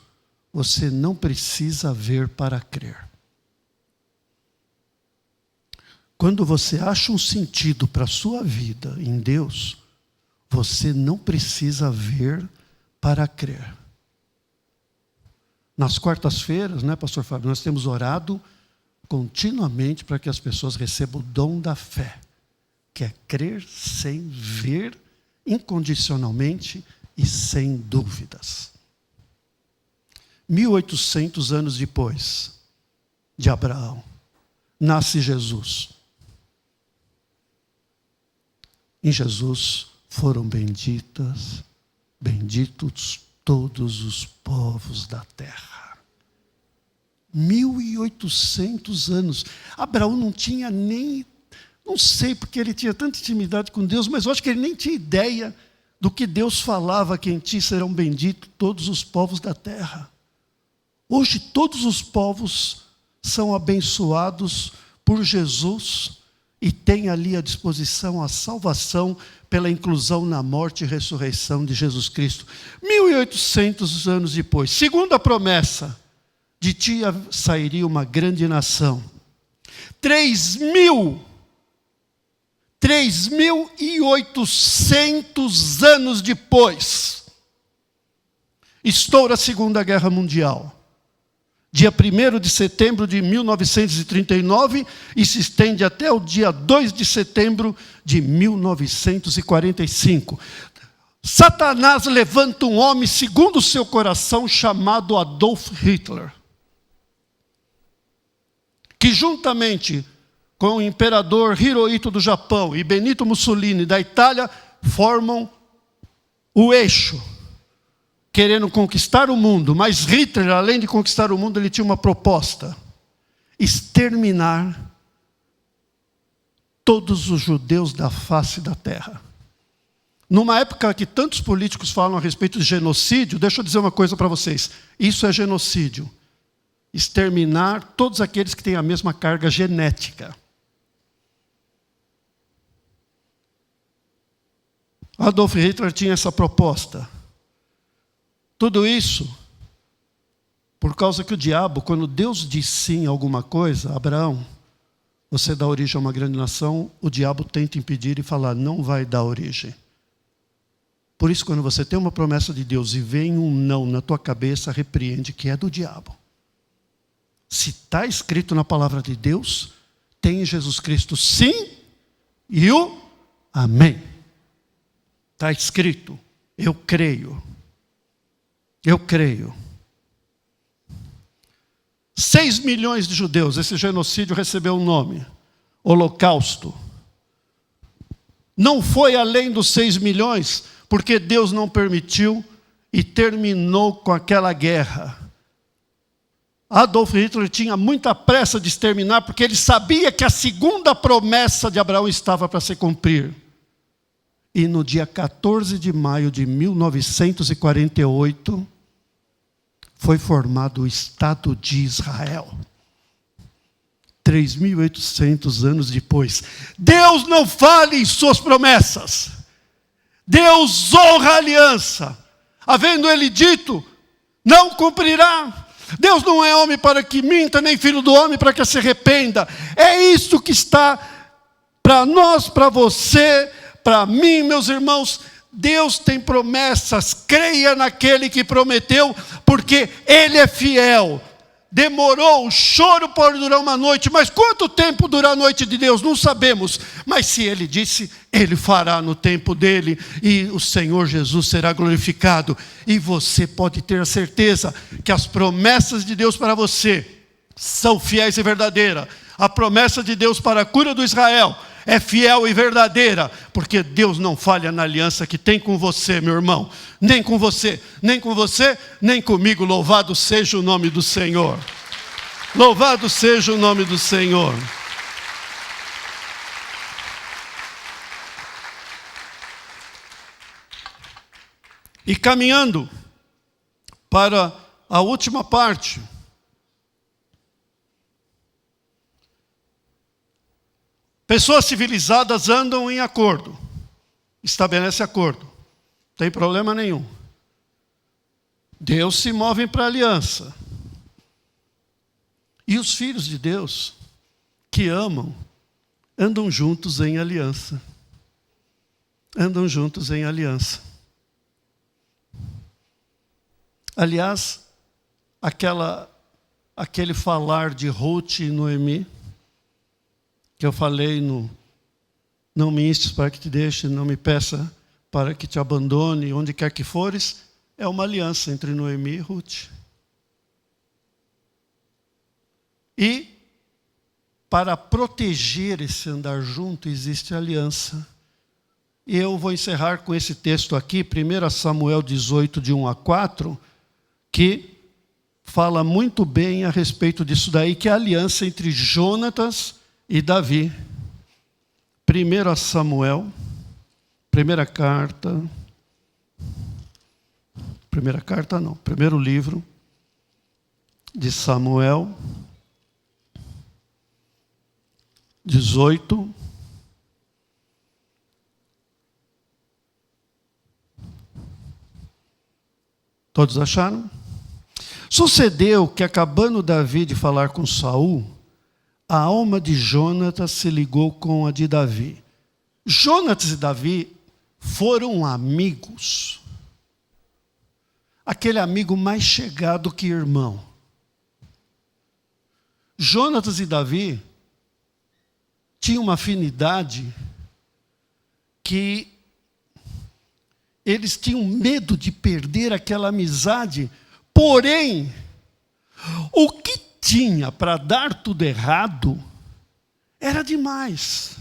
você não precisa ver para crer. Quando você acha um sentido para a sua vida em Deus, você não precisa ver para crer. Nas quartas-feiras, né, pastor Fábio, nós temos orado continuamente para que as pessoas recebam o dom da fé, que é crer sem ver, incondicionalmente e sem dúvidas. 1800 anos depois de Abraão, nasce Jesus. Em Jesus foram benditos todos os povos da terra. 1800 anos. Abraão não tinha nem, não sei porque ele tinha tanta intimidade com Deus, mas eu acho que ele nem tinha ideia do que Deus falava, que em ti serão benditos todos os povos da terra. Hoje todos os povos são abençoados por Jesus e têm ali à disposição a salvação pela inclusão na morte e ressurreição de Jesus Cristo. 1800 anos depois, segunda promessa, de ti sairia uma grande nação. 3.800 anos depois, estoura a Segunda Guerra Mundial. Dia 1º de setembro de 1939 e se estende até o dia 2 de setembro de 1945. Satanás levanta um homem segundo o seu coração chamado Adolf Hitler, que juntamente com o imperador Hirohito do Japão e Benito Mussolini da Itália formam o eixo, querendo conquistar o mundo. Mas Hitler, além de conquistar o mundo, ele tinha uma proposta: exterminar todos os judeus da face da terra. Numa época que tantos políticos falam a respeito de genocídio, deixa eu dizer uma coisa para vocês: isso é genocídio. exterminar todos aqueles que têm a mesma carga genética. Adolf Hitler tinha essa proposta. Tudo isso por causa que o diabo, quando Deus diz sim a alguma coisa, Abraão, você dá origem a uma grande nação, o diabo tenta impedir e falar, não vai dar origem. Por isso, quando você tem uma promessa de Deus e vem um não na tua cabeça, repreende que é do diabo. Se está escrito na palavra de Deus, tem em Jesus Cristo sim e o amém. Está escrito, eu creio. Eu creio. 6 milhões de judeus, esse genocídio recebeu um nome, Holocausto. Não foi além dos 6 milhões, porque Deus não permitiu e terminou com aquela guerra. Adolf Hitler tinha muita pressa de exterminar, porque ele sabia que a segunda promessa de Abraão estava para se cumprir. E no dia 14 de maio de 1948, foi formado o Estado de Israel. 3.800 anos depois. Deus não falha em suas promessas. Deus honra a aliança. Havendo ele dito, não cumprirá. Deus não é homem para que minta, nem filho do homem para que se arrependa. É isso que está para nós, para você, para mim, meus irmãos. Deus tem promessas, creia naquele que prometeu, porque Ele é fiel. Demorou, o choro pode durar uma noite, mas quanto tempo dura a noite de Deus? Não sabemos, mas se Ele disse, Ele fará no tempo dEle, e o Senhor Jesus será glorificado, e você pode ter a certeza que as promessas de Deus para você são fiéis e verdadeiras. A promessa de Deus para a cura do Israel é fiel e verdadeira, porque Deus não falha na aliança que tem com você, meu irmão. Nem com você, nem com você, nem comigo. Louvado seja o nome do Senhor. Louvado seja o nome do Senhor. E caminhando para a última parte, pessoas civilizadas andam em acordo, estabelece acordo, não tem problema nenhum. Deus se move para a aliança. E os filhos de Deus, que amam, andam juntos em aliança. Andam juntos em aliança. Aliás, aquele falar de Ruth e Noemi, que eu falei no não me instes para que te deixe, não me peça para que te abandone, onde quer que fores, é uma aliança entre Noemi e Ruth. E para proteger esse andar junto existe aliança. E eu vou encerrar com esse texto aqui, 1 Samuel 18, de 1 a 4, que fala muito bem a respeito disso daí, que é a aliança entre Jonatas e Davi. 1 Samuel, primeiro livro de Samuel, 18. Todos acharam? Sucedeu que, acabando Davi de falar com Saul, a alma de Jonatas se ligou com a de Davi. Jonatas e Davi foram amigos. Aquele amigo mais chegado que irmão. Jonatas e Davi tinham uma afinidade que eles tinham medo de perder aquela amizade, porém, o que tinha para dar tudo errado era demais.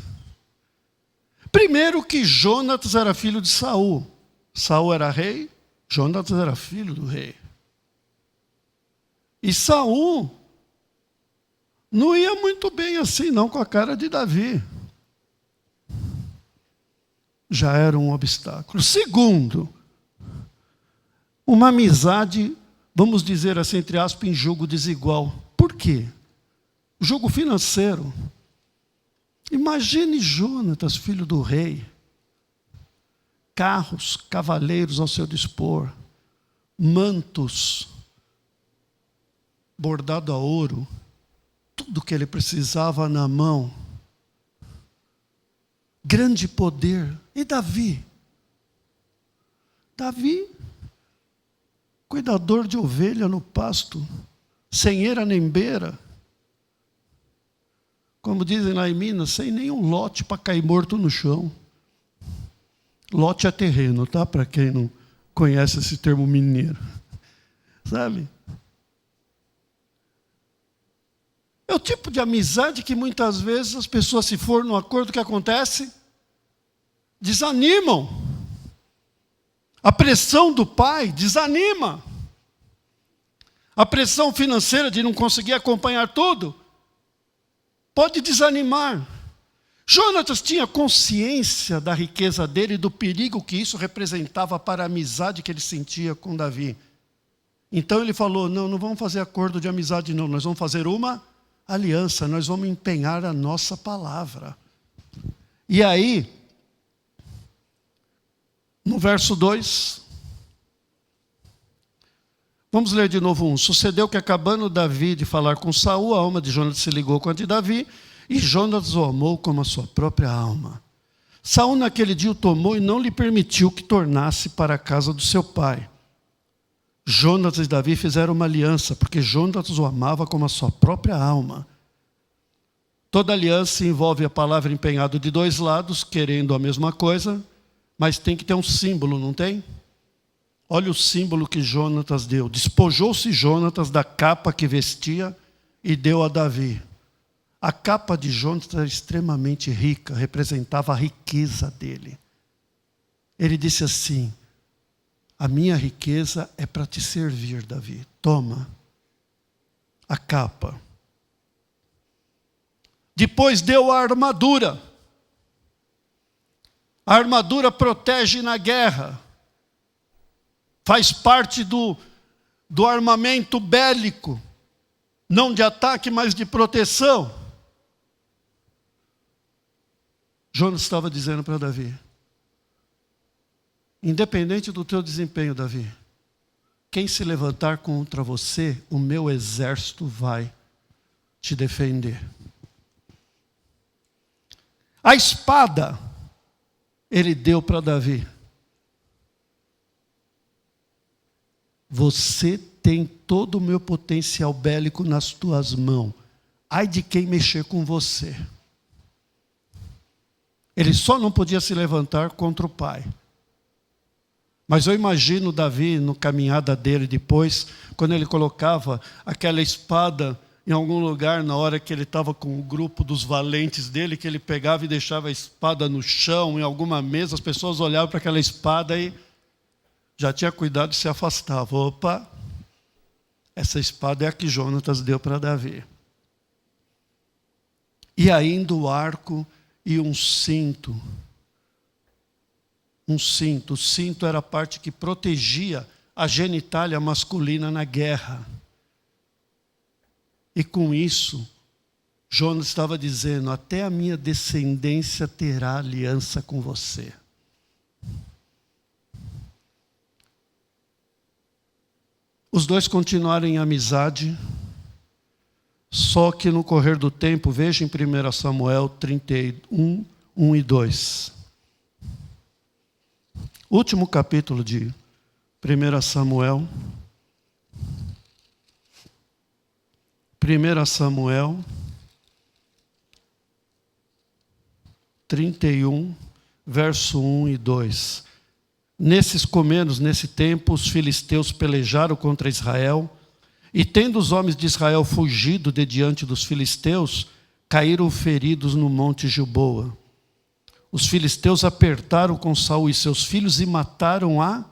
Primeiro que Jonatas era filho de Saul. Saul era rei, Jonatas era filho do rei. E Saul não ia muito bem assim não com a cara de Davi. Já era um obstáculo. Segundo, uma amizade, vamos dizer assim, entre aspas, em jogo desigual. Por quê? Jogo financeiro. Imagine Jonatas, filho do rei, carros, cavaleiros ao seu dispor, mantos, bordado a ouro, tudo que ele precisava na mão, grande poder. E Davi? Davi, cuidador de ovelha no pasto, sem eira nem beira, como dizem lá em Minas, sem nenhum lote para cair morto no chão. Lote é terreno, tá? Para quem não conhece esse termo mineiro. Sabe? É o tipo de amizade que muitas vezes as pessoas, se for no acordo, o que acontece? Desanimam. A pressão do pai desanima. A pressão financeira de não conseguir acompanhar tudo pode desanimar. Jonatas tinha consciência da riqueza dele e do perigo que isso representava para a amizade que ele sentia com Davi. Então ele falou, não vamos fazer acordo de amizade não, nós vamos fazer uma aliança, nós vamos empenhar a nossa palavra. E aí, no verso 2, vamos ler de novo 1. Sucedeu que, acabando Davi de falar com Saul, a alma de Jonatas se ligou com a de Davi, e Jonatas o amou como a sua própria alma. Saul naquele dia o tomou e não lhe permitiu que tornasse para a casa do seu pai. Jonatas e Davi fizeram uma aliança, porque Jonatas o amava como a sua própria alma. Toda aliança envolve a palavra empenhada de dois lados, querendo a mesma coisa, mas tem que ter um símbolo, não tem? Olha o símbolo que Jonatas deu. Despojou-se Jonatas da capa que vestia e deu a Davi. A capa de Jonatas era extremamente rica, representava a riqueza dele. Ele disse assim, a minha riqueza é para te servir, Davi. Toma a capa. Depois deu a armadura. A armadura protege na guerra. Faz parte do armamento bélico. Não de ataque, mas de proteção. Jonas estava dizendo para Davi, independente do teu desempenho, Davi, quem se levantar contra você, o meu exército vai te defender. A espada, ele deu para Davi. Você tem todo o meu potencial bélico nas tuas mãos. Ai de quem mexer com você. Ele só não podia se levantar contra o pai. Mas eu imagino Davi, no caminhada dele depois, quando ele colocava aquela espada em algum lugar, na hora que ele estava com o grupo dos valentes dele, que ele pegava e deixava a espada no chão, em alguma mesa, as pessoas olhavam para aquela espada e já tinha cuidado e se afastava. Opa, essa espada é a que Jonatas deu para Davi. E ainda o arco e um cinto. Um cinto. O cinto era a parte que protegia a genitália masculina na guerra. E com isso, Jonas estava dizendo, até a minha descendência terá aliança com você. Os dois continuaram em amizade, só que no correr do tempo, veja em 1 Samuel 31, 1 e 2. Último capítulo de 1 Samuel. 1 Samuel 31, verso 1 e 2. Nesse tempo, os filisteus pelejaram contra Israel, e tendo os homens de Israel fugido de diante dos filisteus, caíram feridos no monte Gilboa. Os filisteus apertaram com Saul e seus filhos e mataram a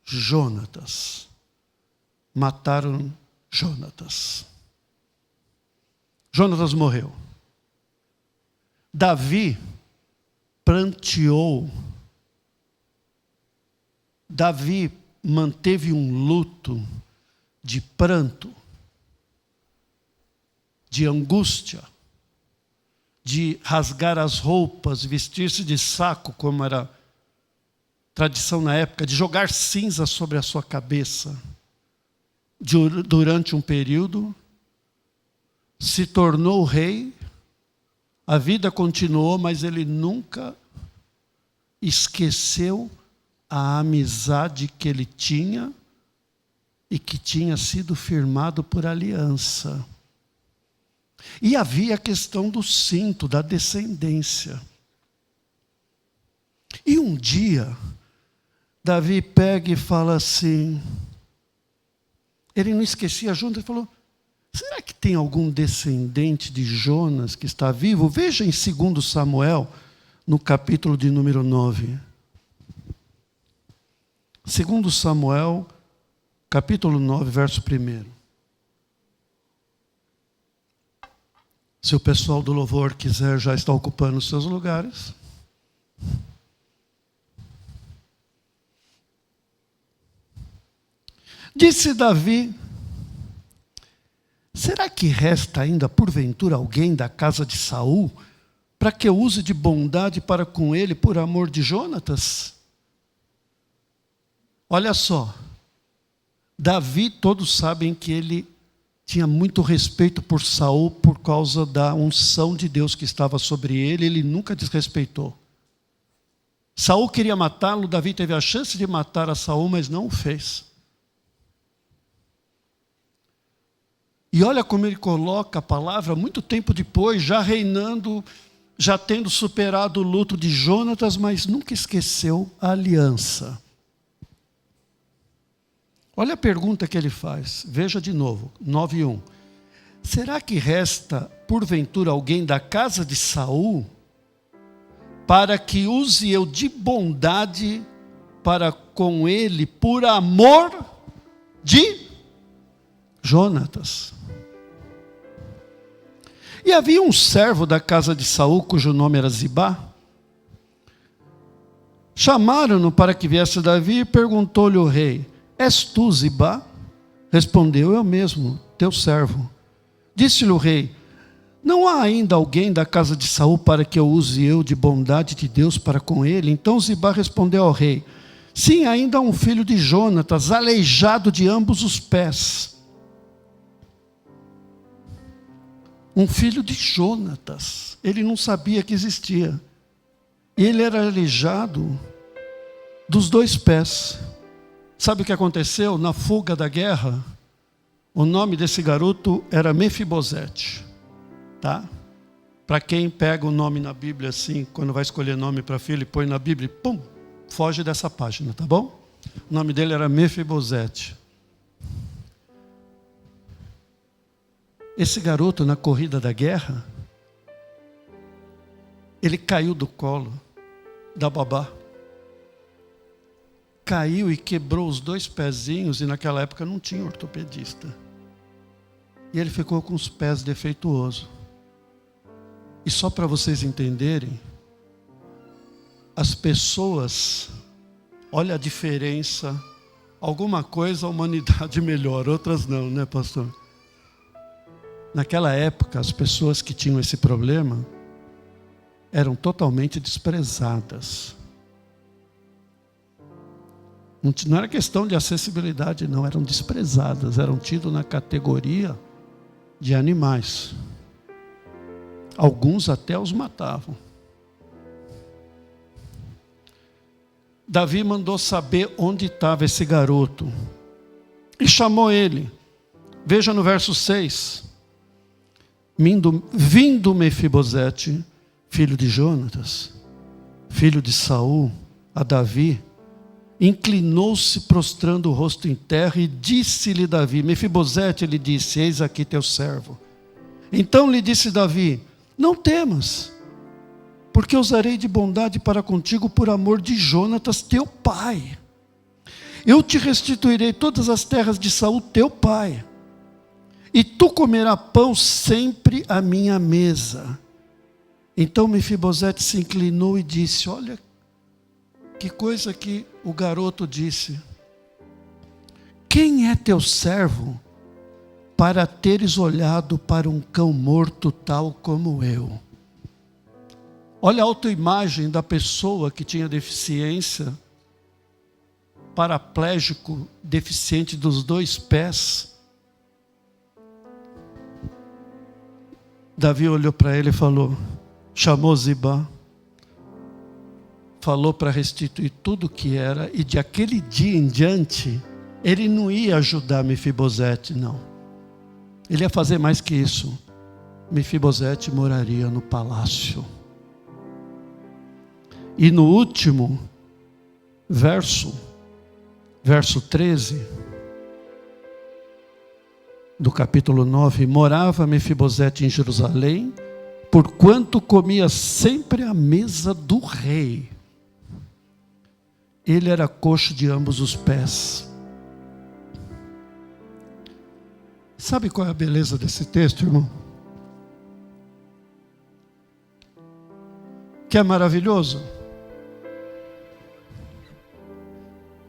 Jonatas. Mataram Jonatas. Jonatas morreu. Davi pranteou. Davi manteve um luto de pranto. de angústia, de rasgar as roupas, vestir-se de saco, como era tradição na época, de jogar cinza sobre a sua cabeça, durante um período, se tornou rei, a vida continuou, mas ele nunca esqueceu a amizade que ele tinha e que tinha sido firmado por aliança. E havia a questão do cinto, da descendência. E um dia, Davi pega e fala assim, ele não esquecia Jonas, ele falou, será que tem algum descendente de Jonas que está vivo? Veja em 2 Samuel, no capítulo de número 9. 2 Samuel, capítulo 9, verso 1. Se o pessoal do louvor quiser já estar ocupando os seus lugares. Disse Davi, será que resta ainda porventura alguém da casa de Saul, para que eu use de bondade para com ele por amor de Jonatas? Olha só, Davi, todos sabem que ele tinha muito respeito por Saul por causa da unção de Deus que estava sobre ele, ele nunca desrespeitou. Saul queria matá-lo, Davi teve a chance de matar a Saul, mas não o fez. E olha como ele coloca a palavra, muito tempo depois, já reinando, já tendo superado o luto de Jonatas, mas nunca esqueceu a aliança. Olha a pergunta que ele faz, veja de novo, 9:1. Será que resta, porventura, alguém da casa de Saul, para que use eu de bondade para com ele, por amor de Jonatas? E havia um servo da casa de Saul, cujo nome era Zibá. Chamaram-no para que viesse Davi e perguntou-lhe o rei, és tu, Zibá? Respondeu, eu mesmo, teu servo. Disse-lhe o rei, não há ainda alguém da casa de Saul para que eu use eu de bondade de Deus para com ele? Então Zibá respondeu ao rei, sim, ainda há um filho de Jonatas, aleijado de ambos os pés. Um filho de Jonatas, ele não sabia que existia. Ele era aleijado dos 2 pés. Sabe o que aconteceu? Na fuga da guerra, o nome desse garoto era Mefibosete. Tá? Para quem pega o nome na Bíblia assim, quando vai escolher nome para filho e põe na Bíblia, pum, foge dessa página, tá bom? O nome dele era Mefibosete. Esse garoto, na corrida da guerra, ele caiu do colo da babá. Caiu e quebrou os 2 pezinhos, e naquela época não tinha ortopedista. E ele ficou com os pés defeituosos. E só para vocês entenderem, as pessoas, olha a diferença, alguma coisa a humanidade melhora, outras não, né, pastor? Naquela época, as pessoas que tinham esse problema eram totalmente desprezadas. Não era questão de acessibilidade, não, eram desprezadas, eram tidas na categoria de animais. Alguns até os matavam. Davi mandou saber onde estava esse garoto e chamou ele. Veja no verso 6. Vindo Mefibosete, filho de Jonatas, filho de Saul, a Davi, inclinou-se prostrando o rosto em terra e disse-lhe Davi, Mefibosete, ele disse, eis aqui teu servo. Então lhe disse Davi, não temas, porque usarei de bondade para contigo por amor de Jonatas, teu pai. Eu te restituirei todas as terras de Saul, teu pai. E tu comerás pão sempre à minha mesa. Então Mefibosete se inclinou e disse, olha que coisa que o garoto disse. Quem é teu servo para teres olhado para um cão morto tal como eu. Olha a autoimagem da pessoa que tinha deficiência, paraplégico, deficiente dos 2 pés. Davi olhou para ele e falou, chamou Ziba, falou para restituir tudo o que era, e de aquele dia em diante, ele não ia ajudar Mefibosete, não. Ele ia fazer mais que isso. Mefibosete moraria no palácio. E no último verso 13 do capítulo 9, morava Mefibosete em Jerusalém, porquanto comia sempre à mesa do rei. Ele era coxo de ambos os pés. Sabe qual é a beleza desse texto, irmão? Que é maravilhoso.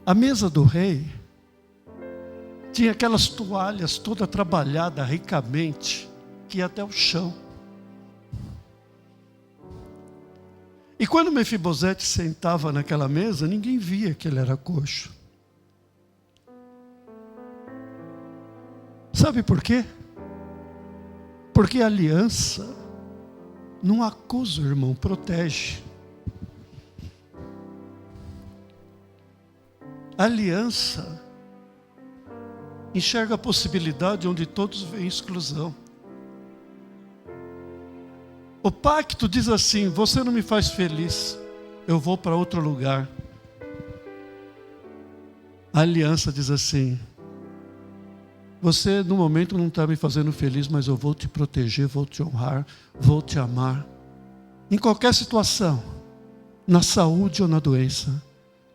A mesa do rei tinha aquelas toalhas toda trabalhada ricamente, que ia até o chão. E quando Mefibosete sentava naquela mesa, ninguém via que ele era coxo. Sabe por quê? Porque a aliança não acusa, irmão, protege. A aliança enxerga a possibilidade onde todos veem exclusão. O pacto diz assim, você não me faz feliz, eu vou para outro lugar. A aliança diz assim, você no momento não está me fazendo feliz, mas eu vou te proteger, vou te honrar, vou te amar. Em qualquer situação, na saúde ou na doença,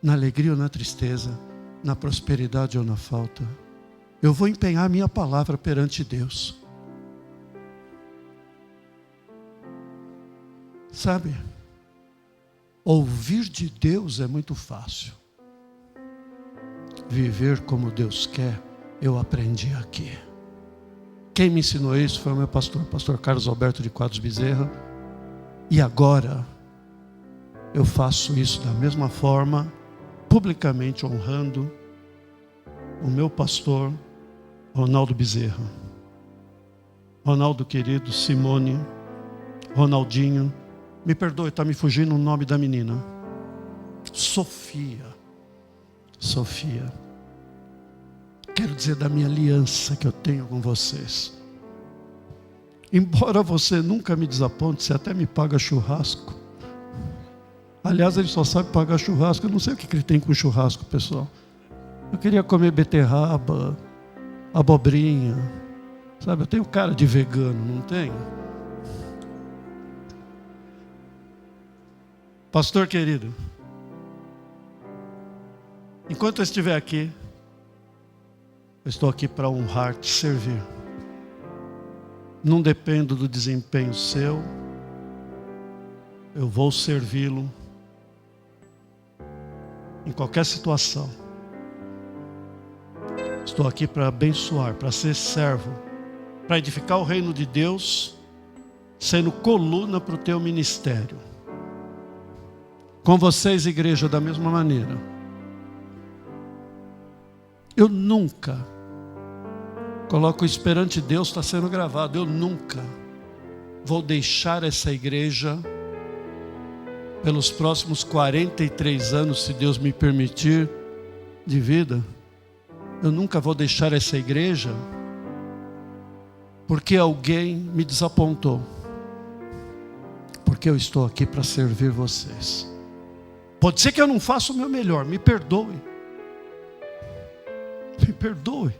na alegria ou na tristeza, na prosperidade ou na falta, eu vou empenhar a minha palavra perante Deus. Sabe, ouvir de Deus é muito fácil. Viver como Deus quer, eu aprendi aqui. Quem me ensinou isso foi o meu pastor Carlos Alberto de Quadros Bezerra. E agora, eu faço isso da mesma forma, publicamente honrando o meu pastor, Ronaldo Bezerra. Ronaldo querido, Simone, Ronaldinho, me perdoe, está me fugindo o nome da menina. Sofia. Quero dizer da minha aliança que eu tenho com vocês. Embora você nunca me desaponte, você até me paga churrasco. Aliás, ele só sabe pagar churrasco. Eu não sei o que ele tem com churrasco, pessoal. Eu queria comer beterraba, abobrinha. Sabe, eu tenho cara de vegano, não tenho? Pastor querido, enquanto eu estiver aqui, eu estou aqui para honrar, te servir. Não dependo do desempenho seu, eu vou servi-lo em qualquer situação. Estou aqui para abençoar, para ser servo, para edificar o reino de Deus, sendo coluna para o teu ministério. Com vocês, igreja, da mesma maneira. Eu nunca, coloco isso perante Deus, está sendo gravado, eu nunca vou deixar essa igreja, pelos próximos 43 anos, se Deus me permitir, de vida, eu nunca vou deixar essa igreja, porque alguém me desapontou, porque eu estou aqui para servir vocês. Pode ser que eu não faça o meu melhor, me perdoe. Me perdoe,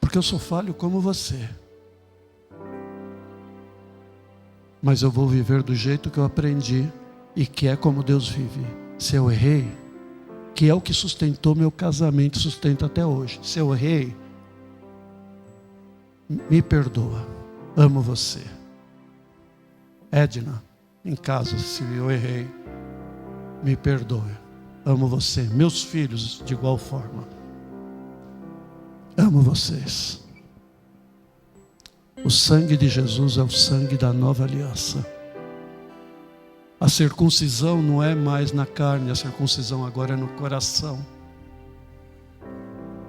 porque eu sou falho como você. Mas eu vou viver do jeito que eu aprendi e que é como Deus vive. Se eu errei, que é o que sustentou meu casamento, sustenta até hoje. Se eu errei, me perdoa. Amo você. Edna, em casa, se eu errei, me perdoe. Amo você. Meus filhos, de igual forma. Amo vocês. O sangue de Jesus é o sangue da nova aliança. A circuncisão não é mais na carne, a circuncisão agora é no coração.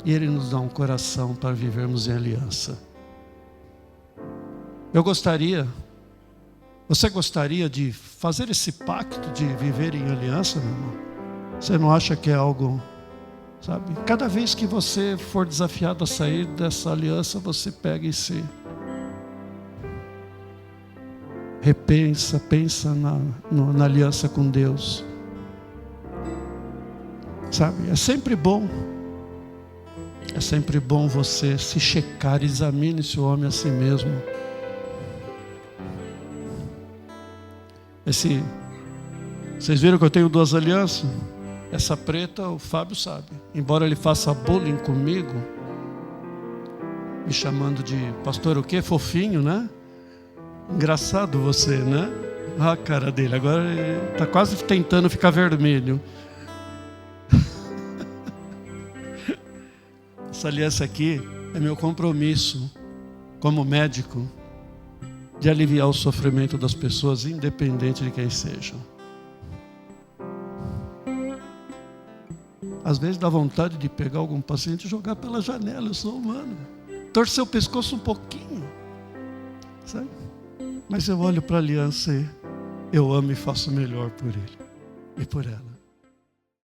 E Ele nos dá um coração para vivermos em aliança. Você gostaria de fazer esse pacto de viver em aliança, meu irmão? Você não acha que é algo, sabe? Cada vez que você for desafiado a sair dessa aliança, você pega e se repensa, pensa na aliança com Deus. Sabe? É sempre bom você se checar, examine-se o homem a si mesmo. Vocês viram que eu tenho 2 alianças? Essa preta, o Fábio sabe. Embora ele faça bullying comigo, me chamando de pastor o quê? Fofinho, né? Engraçado você, né? Ah, a cara dele. Agora ele está quase tentando ficar vermelho. Essa aliança aqui é meu compromisso como médico de aliviar o sofrimento das pessoas, independente de quem sejam. Às vezes dá vontade de pegar algum paciente e jogar pela janela. Eu sou humano. Torcer o pescoço um pouquinho, sabe? Mas eu olho para a aliança e eu amo e faço o melhor por ele e por ela.